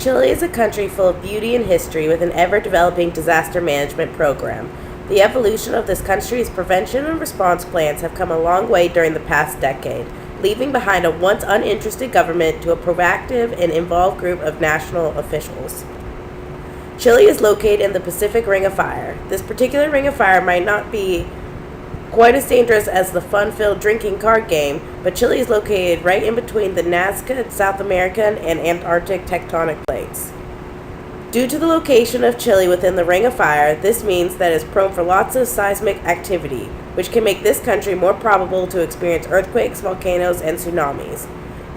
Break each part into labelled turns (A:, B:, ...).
A: Chile is a country full of beauty and history with an ever-developing disaster management program. The evolution of this country's prevention and response plans have come a long way during the past decade, leaving behind a once uninterested government to a proactive and involved group of national officials. Chile is located in the Pacific Ring of Fire. This particular ring of fire might not be quite as dangerous as the fun-filled drinking card game, but Chile is located right in between the Nazca South American and Antarctic tectonic plates. Due to the location of Chile within the Ring of Fire, this means that it is prone for lots of seismic activity, which can make this country more probable to experience earthquakes, volcanoes, and tsunamis.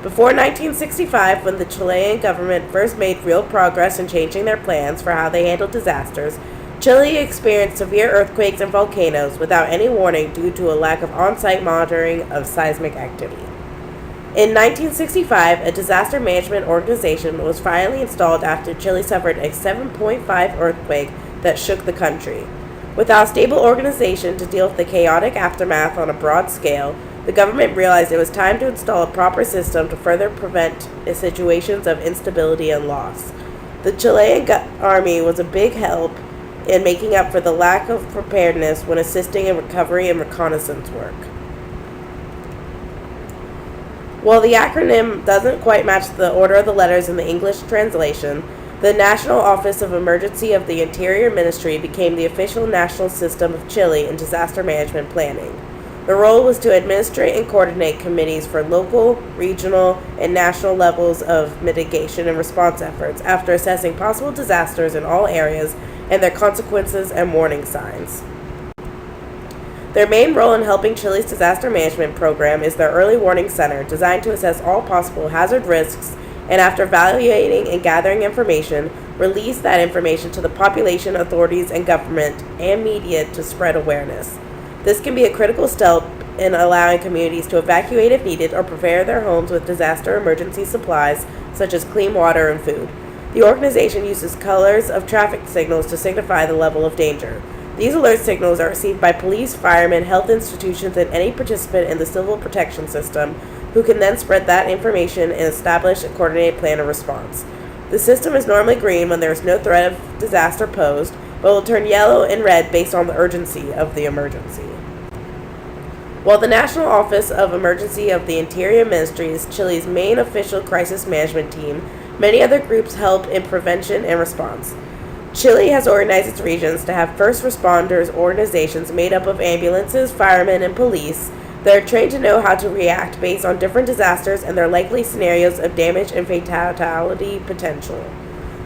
A: Before 1965, when the Chilean government first made real progress in changing their plans for how they handled disasters, Chile experienced severe earthquakes and volcanoes without any warning due to a lack of on-site monitoring of seismic activity. In 1965, a disaster management organization was finally installed after Chile suffered a 7.5 earthquake that shook the country. Without stable organization to deal with the chaotic aftermath on a broad scale, the government realized it was time to install a proper system to further prevent situations of instability and loss. The Chilean army was a big help in making up for the lack of preparedness when assisting in recovery and reconnaissance work. While the acronym doesn't quite match the order of the letters in the English translation, the National Office of Emergency of the Interior Ministry became the official national system of Chile in disaster management planning. The role was to administrate and coordinate committees for local, regional, and national levels of mitigation and response efforts after assessing possible disasters in all areas and their consequences and warning signs. Their main role in helping Chile's disaster management program is their Early Warning Center, designed to assess all possible hazard risks and, after evaluating and gathering information, release that information to the population, authorities, and government and media to spread awareness. This can be a critical step in allowing communities to evacuate if needed or prepare their homes with disaster emergency supplies such as clean water and food. The organization uses colors of traffic signals to signify the level of danger. These alert signals are received by police, firemen, health institutions, and any participant in the civil protection system, who can then spread that information and establish a coordinated plan of response. The system is normally green when there is no threat of disaster posed, but will turn yellow and red based on the urgency of the emergency. While the National Office of Emergency of the Interior Ministry is Chile's main official crisis management team, many other groups help in prevention and response. Chile has organized its regions to have first responders organizations made up of ambulances, firemen, and police that are trained to know how to react based on different disasters and their likely scenarios of damage and fatality potential.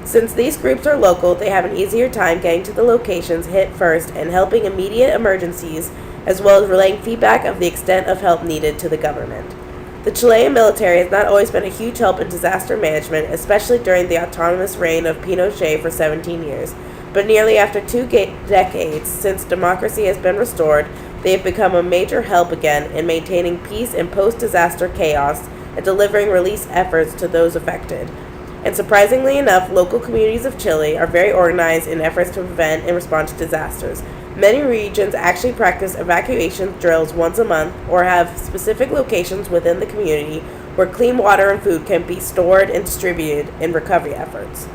A: Since these groups are local, they have an easier time getting to the locations hit first and helping immediate emergencies, as well as relaying feedback of the extent of help needed to the government. The Chilean military has not always been a huge help in disaster management, especially during the autonomous reign of Pinochet for 17 years, but nearly after 2 decades since democracy has been restored, they have become a major help again in maintaining peace in post-disaster chaos and delivering relief efforts to those affected. And surprisingly enough, local communities of Chile are very organized in efforts to prevent and respond to disasters. Many regions actually practice evacuation drills once a month or have specific locations within the community where clean water and food can be stored and distributed in recovery efforts.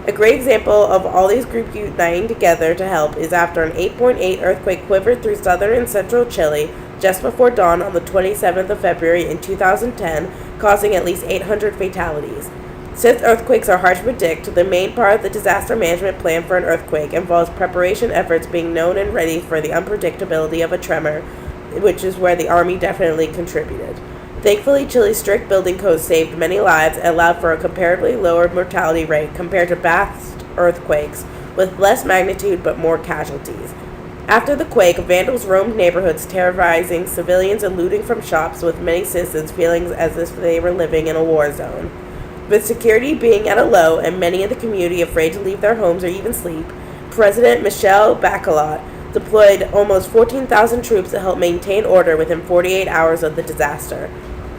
A: A great example of all these groups uniting together to help is after an 8.8 earthquake quivered through southern and central Chile just before dawn on the 27th of February in 2010, causing at least 800 fatalities. Since earthquakes are hard to predict, the main part of the disaster management plan for an earthquake involves preparation efforts being known and ready for the unpredictability of a tremor, which is where the Army definitely contributed. Thankfully, Chile's strict building codes saved many lives and allowed for a comparably lower mortality rate compared to past earthquakes, with less magnitude but more casualties. After the quake, vandals roamed neighborhoods, terrorizing civilians and looting from shops, with many citizens feeling as if they were living in a war zone. With security being at a low and many in the community afraid to leave their homes or even sleep, President Michel Bachelet deployed almost 14,000 troops to help maintain order within 48 hours of the disaster.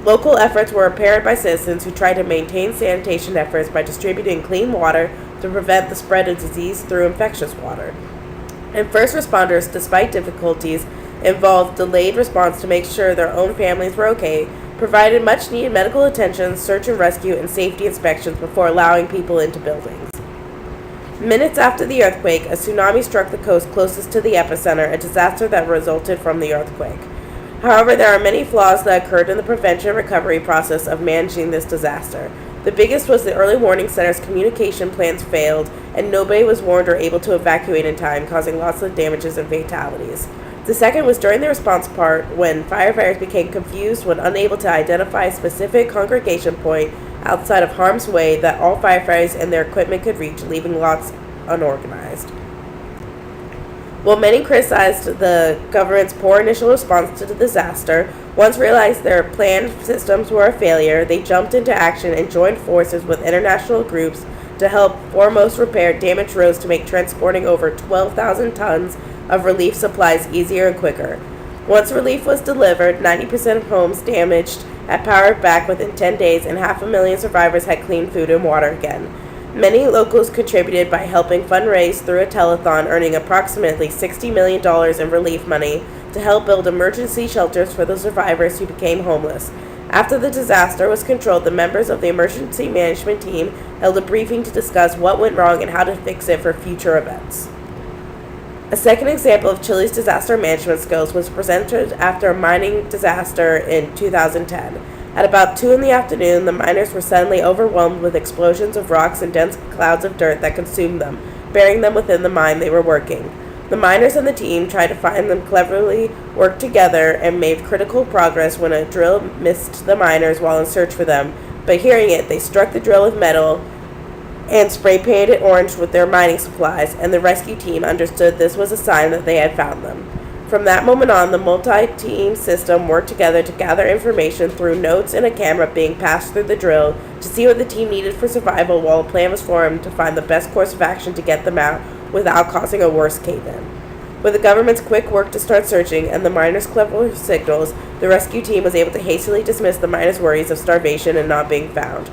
A: Local efforts were paired by citizens who tried to maintain sanitation efforts by distributing clean water to prevent the spread of disease through infectious water. And first responders, despite difficulties, involved delayed response to make sure their own families were okay, provided much-needed medical attention, search and rescue, and safety inspections before allowing people into buildings. Minutes after the earthquake, a tsunami struck the coast closest to the epicenter, a disaster that resulted from the earthquake. However, there are many flaws that occurred in the prevention and recovery process of managing this disaster. The biggest was the early warning center's communication plans failed, and nobody was warned or able to evacuate in time, causing lots of damages and fatalities. The second was during the response part, when firefighters became confused when unable to identify a specific congregation point outside of harm's way that all firefighters and their equipment could reach, leaving lots unorganized. While many criticized the government's poor initial response to the disaster, once realized their planned systems were a failure, they jumped into action and joined forces with international groups to help foremost repair damaged roads to make transporting over 12,000 tons of relief supplies easier and quicker. Once relief was delivered, 90% of homes damaged had powered back within 10 days, and 500,000 survivors had clean food and water again. Many locals contributed by helping fundraise through a telethon, earning approximately $60 million in relief money to help build emergency shelters for the survivors who became homeless. After the disaster was controlled, the members of the emergency management team held a briefing to discuss what went wrong and how to fix it for future events. A second example of Chile's disaster management skills was presented after a mining disaster in 2010. At about 2 in the afternoon, the miners were suddenly overwhelmed with explosions of rocks and dense clouds of dirt that consumed them, burying them within the mine they were working. The miners and the team tried to find them, cleverly worked together, and made critical progress when a drill missed the miners while in search for them. But hearing it, they struck the drill with metal and spray-painted it orange with their mining supplies, and the rescue team understood this was a sign that they had found them. From that moment on, the multi-team system worked together to gather information through notes and a camera being passed through the drill to see what the team needed for survival, while a plan was formed to find the best course of action to get them out without causing a worse cave-in. With the government's quick work to start searching and the miners' clever signals, the rescue team was able to hastily dismiss the miners' worries of starvation and not being found.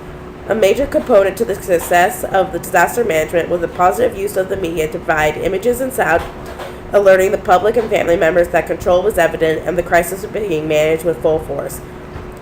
A: A major component to the success of the disaster management was the positive use of the media to provide images and sound, alerting the public and family members that control was evident and the crisis was being managed with full force.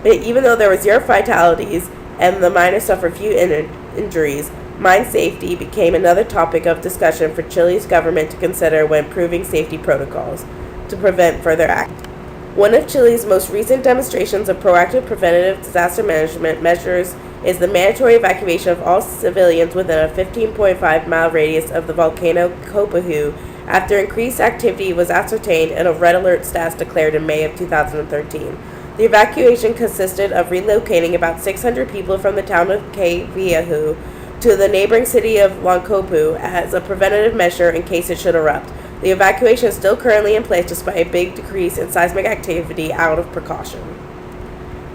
A: Even though there were 0 fatalities and the miners suffered few injuries, mine safety became another topic of discussion for Chile's government to consider when improving safety protocols to prevent further accidents. One of Chile's most recent demonstrations of proactive preventative disaster management measures is the mandatory evacuation of all civilians within a 15.5-mile radius of the volcano Copahu after increased activity was ascertained and a red alert status declared in May of 2013. The evacuation consisted of relocating about 600 people from the town of Caviahu to the neighboring city of Loncopu as a preventative measure in case it should erupt. The evacuation is still currently in place despite a big decrease in seismic activity out of precaution.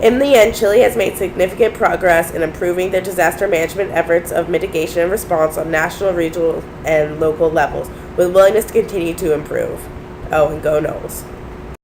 A: In the end, Chile has made significant progress in improving their disaster management efforts of mitigation and response on national, regional, and local levels, with willingness to continue to improve. Oh, and go Knowles.